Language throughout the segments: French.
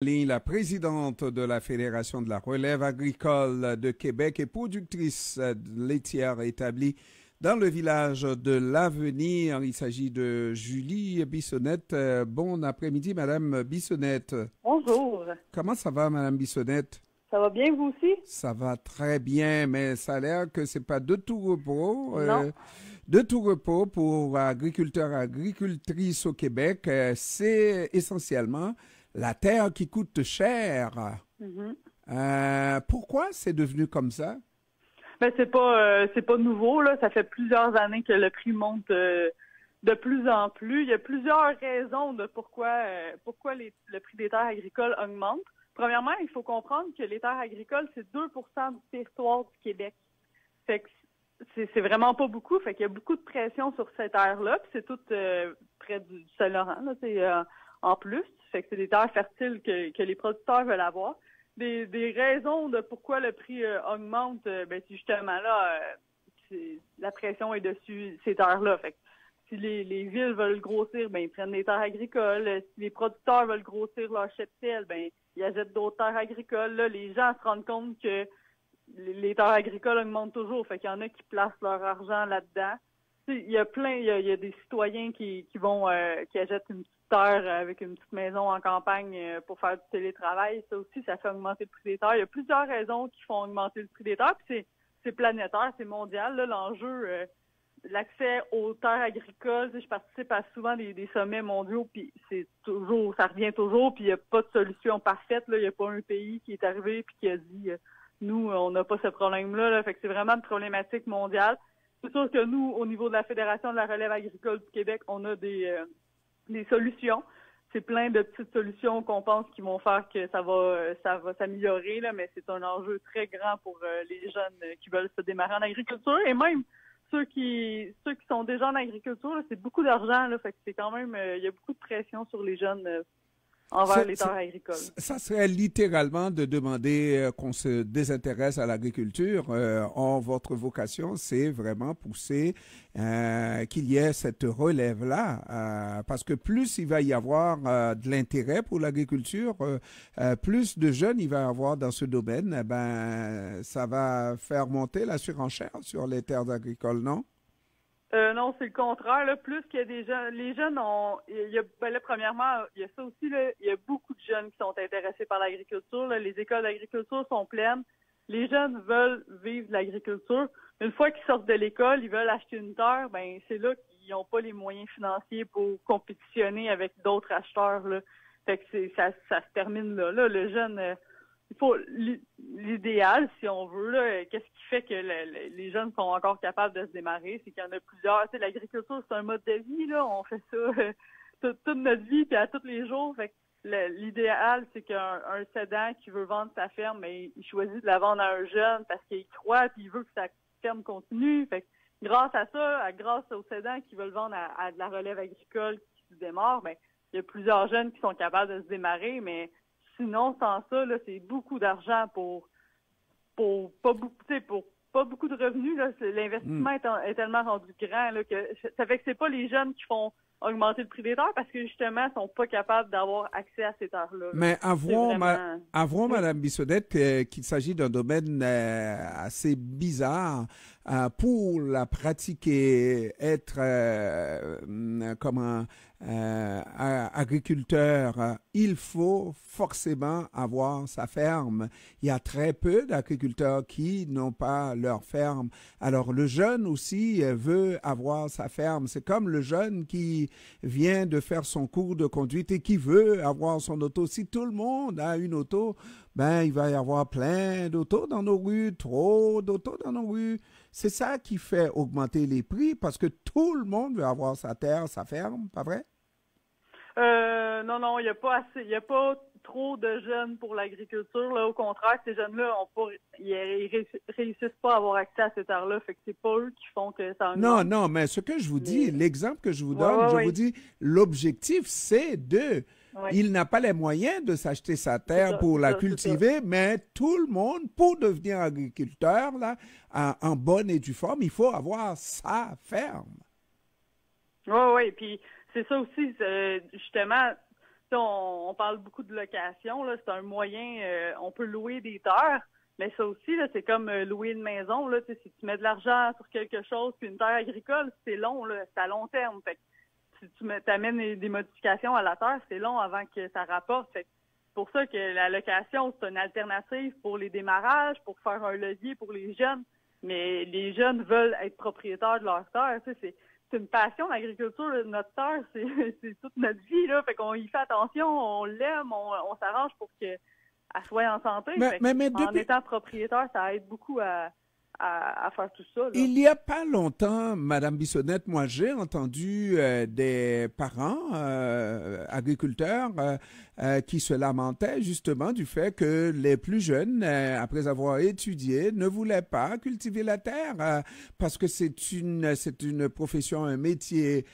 La présidente de la Fédération de la relève agricole de Québec et productrice laitière établie dans le village de l'Avenir. Il s'agit de Julie Bissonnette. Bon après-midi, Madame Bissonnette. Bonjour. Comment ça va, Madame Bissonnette? Ça va bien, vous aussi? Ça va très bien, mais ça a l'air que c'est pas de tout repos. Non. De tout repos pour agriculteurs et agricultrices au Québec. C'est essentiellement la terre qui coûte cher. Mhm. Pourquoi c'est devenu comme ça? Ben c'est pas nouveau là. Ça fait plusieurs années que le prix monte de plus en plus. Il y a plusieurs raisons de pourquoi le prix des terres agricoles augmente. Premièrement, il faut comprendre que les terres agricoles c'est 2% du territoire du Québec. Fait que c'est vraiment pas beaucoup. Fait qu'il y a beaucoup de pression sur ces terres-là. Puis c'est tout près du Saint-Laurent là. C'est en plus. Fait que c'est des terres fertiles que les producteurs veulent avoir. Des raisons de pourquoi le prix augmente, ben c'est justement là, la pression est dessus ces terres-là. Fait que si les villes veulent grossir, ben ils prennent des terres agricoles. Si les producteurs veulent grossir leur cheptel, ben ils achètent d'autres terres agricoles. Là, les gens se rendent compte que les terres agricoles augmentent toujours. Fait qu'il y en a qui placent leur argent là-dedans. Il y a il y a des citoyens qui achètent une petite terre avec une petite maison en campagne pour faire du télétravail. Ça aussi, ça fait augmenter le prix des terres. Il y a plusieurs raisons qui font augmenter le prix des terres. Puis c'est planétaire, c'est mondial. Là, l'enjeu, l'accès aux terres agricoles. Je participe à souvent des sommets mondiaux, puis ça revient toujours. Puis il n'y a pas de solution parfaite. Là, il n'y a pas un pays qui est arrivé puis qui a dit nous, on n'a pas ce problème-là. Là. Fait que c'est vraiment une problématique mondiale. C'est sûr que nous, au niveau de la Fédération de la relève agricole du Québec, on a des solutions. C'est plein de petites solutions qu'on pense qui vont faire que ça va s'améliorer, là, mais c'est un enjeu très grand pour les jeunes qui veulent se démarrer en agriculture. Et même ceux qui sont déjà en agriculture, là, c'est beaucoup d'argent, là, fait que c'est quand même il y a beaucoup de pression sur les jeunes envers les terres agricoles. Ça serait littéralement de demander qu'on se désintéresse à l'agriculture. Votre vocation, c'est vraiment pousser qu'il y ait cette relève-là. Parce que plus il va y avoir de l'intérêt pour l'agriculture, plus de jeunes il va y avoir dans ce domaine, ça va faire monter la surenchère sur les terres agricoles, non? Non, c'est le contraire. Là. Plus qu'il y a des jeunes, les jeunes ont, là, premièrement, il y a ça aussi. Là, il y a beaucoup de jeunes qui sont intéressés par l'agriculture. Là. Les écoles d'agriculture sont pleines. Les jeunes veulent vivre de l'agriculture. Une fois qu'ils sortent de l'école, ils veulent acheter une terre. Ben c'est là qu'ils n'ont pas les moyens financiers pour compétitionner avec d'autres acheteurs. Là. Fait que ça se termine là. Là, le jeune. Il faut l'idéal, si on veut, là, qu'est-ce qui fait que les jeunes sont encore capables de se démarrer, c'est qu'il y en a plusieurs. Tu sais, l'agriculture, c'est un mode de vie, là. On fait ça toute notre vie, puis à tous les jours. Fait que l'idéal, c'est qu'un cédant qui veut vendre sa ferme, mais il choisit de la vendre à un jeune parce qu'il croit, puis il veut que sa ferme continue. Fait que grâce à ça, grâce aux cédants qui veulent vendre à de la relève agricole qui se démarre, ben il y a plusieurs jeunes qui sont capables de se démarrer, mais sinon, sans ça, là, c'est beaucoup d'argent pour pas beaucoup de revenus. Là. L'investissement est tellement rendu grand là, que ça fait que c'est pas les jeunes qui font augmenter le prix des terres parce que justement, ils sont pas capables d'avoir accès à ces terres-là. Mais avouons, Oui. Madame Bissonnette, qu'il s'agit d'un domaine assez bizarre. Pour la pratiquer, être agriculteur, il faut forcément avoir sa ferme. Il y a très peu d'agriculteurs qui n'ont pas leur ferme. Alors le jeune aussi veut avoir sa ferme. C'est comme le jeune qui vient de faire son cours de conduite et qui veut avoir son auto. Si tout le monde a une auto, il va y avoir plein d'autos dans nos rues, trop d'autos dans nos rues. C'est ça qui fait augmenter les prix parce que tout le monde veut avoir sa terre, sa ferme, pas vrai? Non, il y a pas trop de jeunes pour l'agriculture. Là, au contraire, ces jeunes-là ils réussissent pas à avoir accès à ces terres-là. Fait que c'est pas eux qui font que ça augmente. Non, mais ce que je vous dis, l'exemple que je vous donne, vous dis, l'objectif, c'est de... Ouais. Il n'a pas les moyens de s'acheter sa terre pour la cultiver, mais tout le monde, pour devenir agriculteur, là, en bonne et due forme, il faut avoir sa ferme. Oui. Puis c'est ça aussi, justement, on parle beaucoup de location, là, c'est un moyen, on peut louer des terres, mais ça aussi, là, c'est comme louer une maison, là, si tu mets de l'argent sur quelque chose, puis une terre agricole, c'est long, là, c'est à long terme. Fait que si tu amènes des modifications à la terre, c'est long avant que ça rapporte. Fait que c'est pour ça que la location, c'est une alternative pour les démarrages, pour faire un levier pour les jeunes. Mais les jeunes veulent être propriétaires de leur terre. Tu sais, c'est une passion, l'agriculture. Notre terre, c'est toute notre vie. Là. Fait qu'on y fait attention, on l'aime, on s'arrange pour qu'elle soit en santé. En étant propriétaire, ça aide beaucoup à faire tout ça. Là. Il n'y a pas longtemps, Madame Bissonnette, moi j'ai entendu des parents agriculteurs qui se lamentaient justement du fait que les plus jeunes, après avoir étudié, ne voulaient pas cultiver la terre parce que c'est une profession, un métier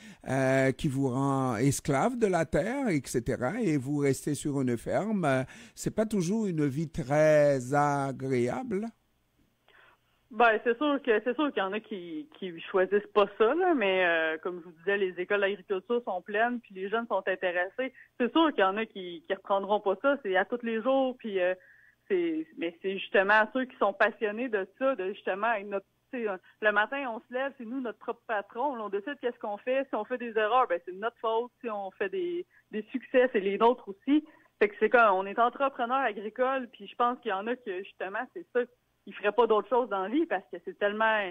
qui vous rend esclave de la terre, etc. Et vous restez sur une ferme. C'est pas toujours une vie très agréable. Ben, c'est sûr qu'il y en a qui choisissent pas ça, là, mais comme je vous disais, les écoles d'agriculture sont pleines, puis les jeunes sont intéressés. C'est sûr qu'il y en a qui reprendront pas ça, c'est à tous les jours, puis mais c'est justement ceux qui sont passionnés de ça, de justement être notre, le matin on se lève, c'est nous notre propre patron, on décide qu'est-ce qu'on fait. Si on fait des erreurs, ben c'est de notre faute. Si on fait des succès, c'est les nôtres aussi. Fait que c'est comme on est entrepreneur agricole, puis je pense qu'il y en a que justement c'est ça. Ils feraient pas d'autre chose dans la vie parce que c'est tellement,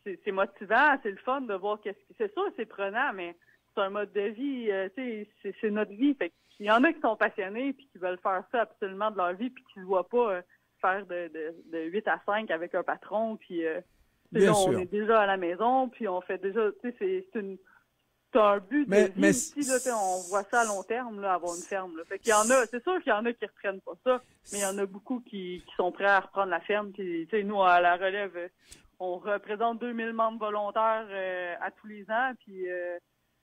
c'est motivant, c'est le fun de voir c'est sûr, c'est prenant, mais c'est un mode de vie, c'est notre vie. Fait qu'il y en a qui sont passionnés puis qui veulent faire ça absolument de leur vie puis qui ne voient pas faire de 8 à 5 avec un patron puis on est déjà à la maison puis on fait déjà, c'est un but de vie aussi, là, on voit ça à long terme, là, avoir une ferme. Là. Fait qu'il y en a, c'est sûr qu'il y en a qui reprennent pas ça, mais il y en a beaucoup qui sont prêts à reprendre la ferme. Puis, nous, à la relève, on représente 2000 membres volontaires à tous les ans. Puis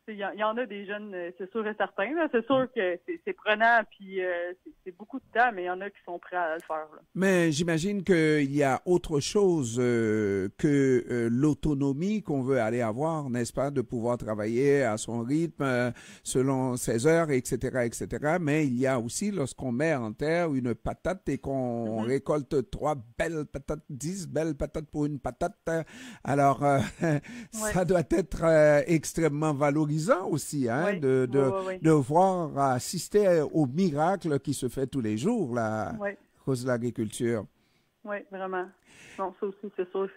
il y en a des jeunes, c'est sûr et certain. Là. C'est sûr que c'est prenant, puis c'est beaucoup de temps, mais il y en a qui sont prêts à le faire. Là. Mais j'imagine qu'il y a autre chose que l'autonomie qu'on veut aller avoir, n'est-ce pas, de pouvoir travailler à son rythme, selon ses heures, etc., etc. Mais il y a aussi, lorsqu'on met en terre une patate et qu'on récolte 10 belles patates pour une patate, alors ça doit être extrêmement valorisant aussi, hein, de voir assister au miracle qui se fait tous les jours là, à cause de l'agriculture. Oui, vraiment. Non, ça aussi, c'est sûr.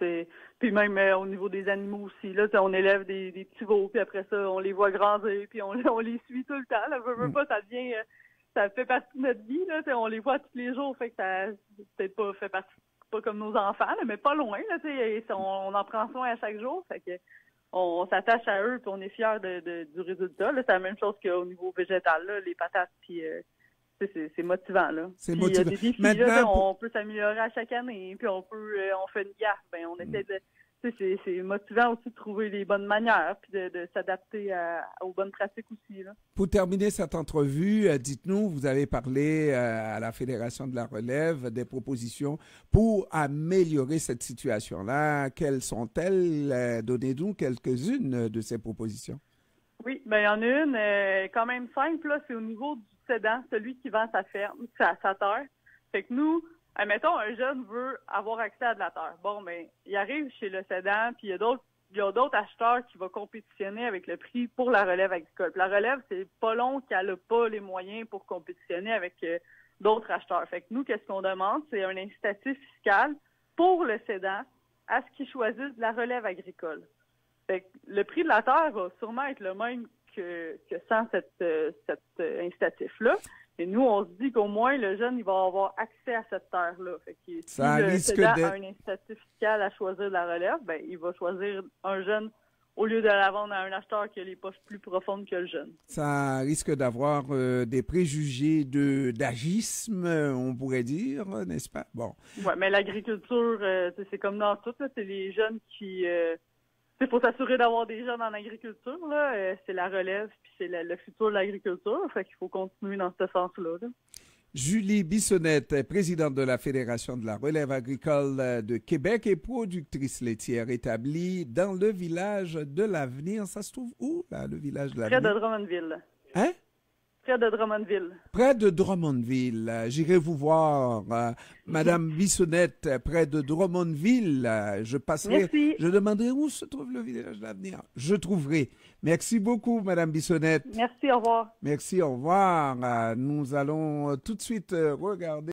Puis même au niveau des animaux aussi, là, on élève des petits veaux, puis après ça, on les voit grandir, puis on les suit tout le temps. Là, pas, ça fait partie de notre vie, là, on les voit tous les jours, fait que ça peut-être pas fait partie, pas comme nos enfants, là, mais pas loin, là, on en prend soin à chaque jour, fait que on s'attache à eux puis on est fiers du résultat. Là, c'est la même chose qu'au niveau végétal, là, les patates, puis c'est motivant. Là. C'est motivant. Il y a des défis, là, on peut s'améliorer à chaque année, puis on fait une gaffe, ben on essaie de... C'est motivant aussi de trouver les bonnes manières puis de s'adapter aux bonnes pratiques aussi. Là. Pour terminer cette entrevue, dites-nous, vous avez parlé à la Fédération de la Relève des propositions pour améliorer cette situation-là. Quelles sont-elles? Donnez-nous quelques-unes de ces propositions. Oui, ben il y en a une quand même simple, là, c'est au niveau du cédant, celui qui vend sa ferme, sa terre. Fait que nous, admettons, un jeune veut avoir accès à de la terre. Bon, ben, il arrive chez le cédant, puis il y a d'autres acheteurs qui vont compétitionner avec le prix pour la relève agricole. Puis la relève, c'est pas long qu'elle n'a pas les moyens pour compétitionner avec d'autres acheteurs. Fait que nous, qu'est-ce qu'on demande? C'est un incitatif fiscal pour le cédant à ce qu'il choisisse de la relève agricole. Fait que le prix de la terre va sûrement être le même que sans cet incitatif-là. Et nous, on se dit qu'au moins, le jeune, il va avoir accès à cette terre-là. Fait que si le cédant a un incitatif fiscal à choisir de la relève, ben, il va choisir un jeune au lieu de la vendre à un acheteur qui a les poches plus profondes que le jeune. Ça risque d'avoir des préjugés d'agisme, on pourrait dire, n'est-ce pas? Bon. Oui, mais l'agriculture, c'est comme dans tout, là, c'est les jeunes qui... Il faut s'assurer d'avoir des jeunes en agriculture, là. C'est la relève, puis c'est le futur de l'agriculture. Fait qu'il faut continuer dans ce sens-là. Là. Julie Bissonnette, présidente de la Fédération de la relève agricole de Québec et productrice laitière établie dans le village de l'Avenir. Ça se trouve où, là, le village de l'Avenir? Près de Drummondville. Hein? Près de Drummondville. Près de Drummondville. J'irai vous voir, Madame Bissonnette, près de Drummondville. Je passerai, Merci. je demanderai où se trouve le village d'avenir. Je trouverai. Merci beaucoup, Madame Bissonnette. Merci, au revoir. Merci, au revoir. Nous allons tout de suite regarder.